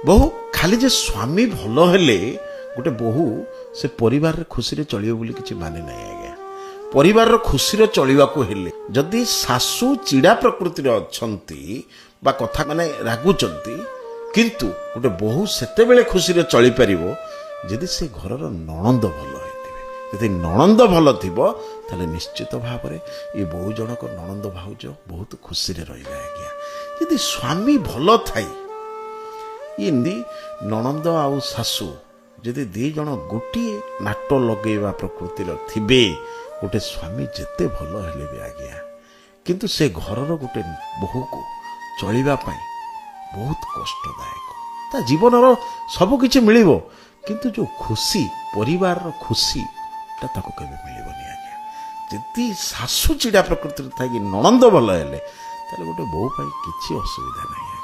ବହୁ ଖାଲି ଯେ ସ୍ୱାମୀ ଭଲ ହେଲେ ଗୋଟେ ବୋହୂ ସେ ପରିବାରରେ ଖୁସିରେ ଚଳିବ ବୋଲି କିଛି ମାନେ ନାହିଁ ଆଜ୍ଞା। ପରିବାରର ଖୁସିରେ ଚଳିବାକୁ ହେଲେ ଯଦି ଶାଶୁ ଚିଡ଼ା ପ୍ରକୃତିରେ ଅଛନ୍ତି ବା କଥା ମାନେ ରାଗୁଛନ୍ତି, କିନ୍ତୁ ଗୋଟେ ବୋହୂ ସେତେବେଳେ ଖୁସିରେ ଚଳିପାରିବ ଯଦି ସେ ଘରର ନଣନ୍ଦ ଭଲ ହେଇଥିବେ। ଯଦି ନଣନ୍ଦ ଭଲ ଥିବ ତାହେଲେ ନିଶ୍ଚିତ ଭାବରେ ଏ ବୋହୂ ଜଣକ ନଣନ୍ଦ ଭାଉଜ ବହୁତ ଖୁସିରେ ରହିବେ ଆଜ୍ଞା। ଯଦି ସ୍ୱାମୀ ଭଲ ଥାଏ, ଏମିତି ନଣନ୍ଦ ଆଉ ଶାଶୁ ଯଦି ଦି ଜଣ ଗୋଟିଏ ନାଟ ଲଗେଇବା ପ୍ରକୃତିର ଥିବେ, ଗୋଟେ ସ୍ୱାମୀ ଯେତେ ଭଲ ହେଲେ ବି ଆଜ୍ଞା, କିନ୍ତୁ ସେ ଘରର ଗୋଟେ ବୋହୂକୁ ଚଳିବା ପାଇଁ ବହୁତ କଷ୍ଟଦାୟକ। ତା ଜୀବନର ସବୁ କିଛି ମିଳିବ, କିନ୍ତୁ ଯେଉଁ ଖୁସି, ପରିବାରର ଖୁସିଟା ତାକୁ କେବେ ମିଳିବନି ଆଜ୍ଞା। ଯଦି ଶାଶୁ ଚିଡ଼ା ପ୍ରକୃତିରେ ଥାଇକି ନଣନ୍ଦ ଭଲ ହେଲେ, ତାହେଲେ ଗୋଟେ ବୋହୂ ପାଇଁ କିଛି ଅସୁବିଧା ନାହିଁ।